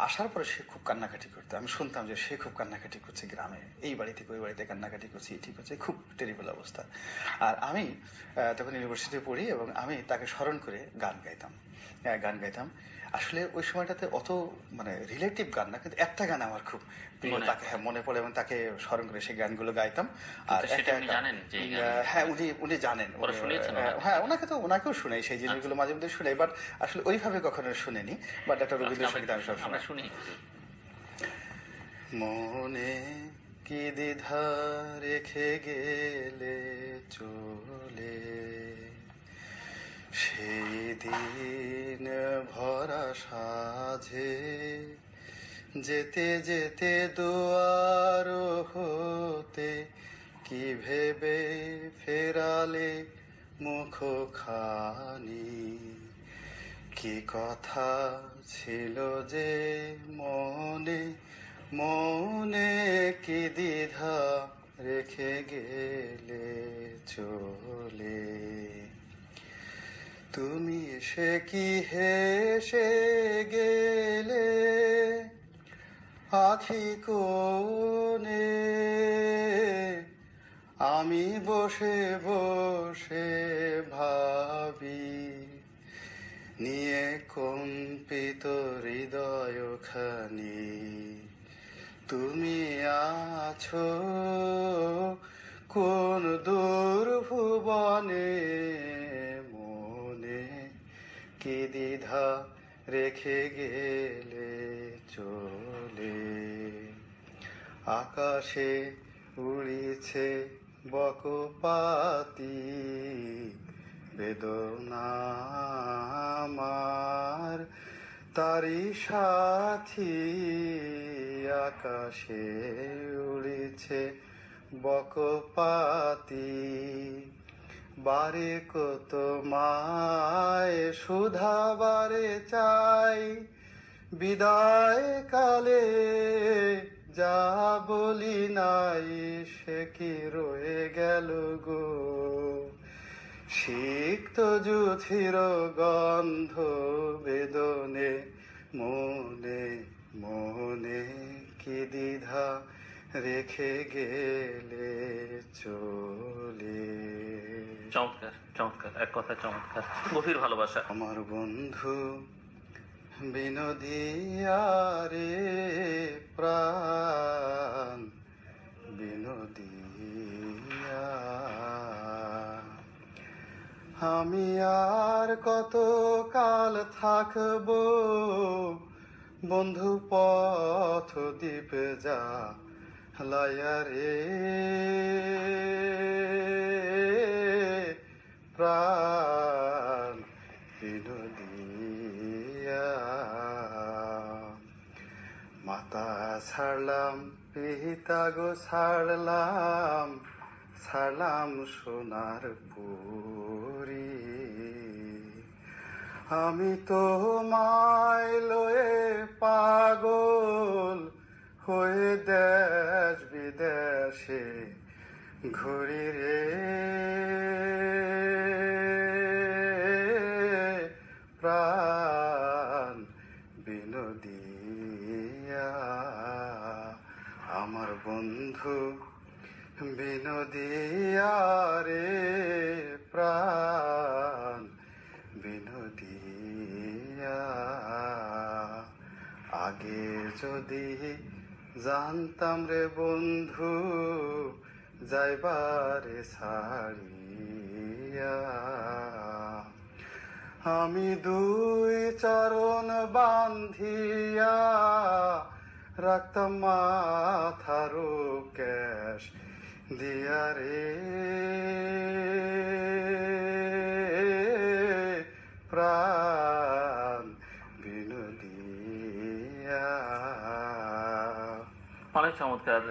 আসার পরে সে খুব কান্নাকাটি করতো। আমি শুনতাম যে সে খুব কান্নাকাটি করছে গ্রামে, এই বাড়ি থেকে ওই বাড়িতে কান্নাকাটি করছে, এটি করছে, খুব টেরিবল অবস্থা। আর আমি তখন ইউনিভার্সিটিতে পড়ি এবং আমি তাকে স্মরণ করে গান গাইতাম। গান গাইতাম। আসলে ওই সময়টাতে অত মানে রিলেটিভ গান না, কিন্তু একটা গান আমার খুব প্রিয়, তাকে মনে পড়ে এবং তাকে স্মরণ করে সেই গানগুলো গাইতাম। আর হ্যাঁ, উনি জানেন। হ্যাঁ, ওনাকেও শুনাই, সেই জিনিসগুলো মাঝে মধ্যে শুনাই, বাট আসলে ওইভাবে কখনো শুনেনি। বাট একটা রবীন্দ্রসঙ্গীত আমি সব শুনি। মনে কি দ্বিধা রেখে গেলে চলে, সেই দিন ভরা সাঝে যেতে যেতে দুয়ার হতে কি ভেবে ফেরালে মুখখানি, কি কথা ছিল যে মনে, মনে কি দ্বিধা রেখে গেলে চলে। তুমি সে কি হেসে গেলে আখি কোণে, আমি বসে বসে ভাবি নিয়ে কম্পিত হৃদয়খানি, তুমি আছো কোন দূর ভুবনে, মনে কি দ্বিধা রেখে গেলে চলে। আকাশে উড়িছে বকপাতি বেদনা আমার, তারি সাথী। আকাশে উড়িছে বকপাতি, বারে কত মায় সুধা বারে চাই, বিদায় কালে যা বলি নাই সে কি রয়ে গেল গো, সিক্ত যুথির গন্ধ বেদনে, মনে মনে কি দ্বিধা রেখে গেলে চলে। চমৎকার চমৎকার, এক কথা চমৎকার, গভীর ভালোবাসা। আমার বন্ধু বিনোদিয়া রে প্রাণ বিনোদিয়া, আমি আর কত কাল থাকবো বন্ধু পথ দ্বীপে যা লাইয়া রে প্রাণ বিনোদিয়া। মাতা ছাড়লাম পিতা গো ছাড়লাম, ছাড়লাম সোনার পুরি, আমি তো মায় লয়ে পাগল হয়ে দেশ বিদেশে ঘুরি রে প্রাণ বিনোদিয়া। আমার বন্ধু বিনোদিয়া রে প্রাণ বিনোদিয়া। আগে যদি জানতাম রে বন্ধু যাইবারে ছাড়িয়া, আমি দুই চরণ বান্ধিয়া রাখতাম মাথার কেশ দিয়া রে প্রাণ বিনোদিয়া। অনেক চমৎকার।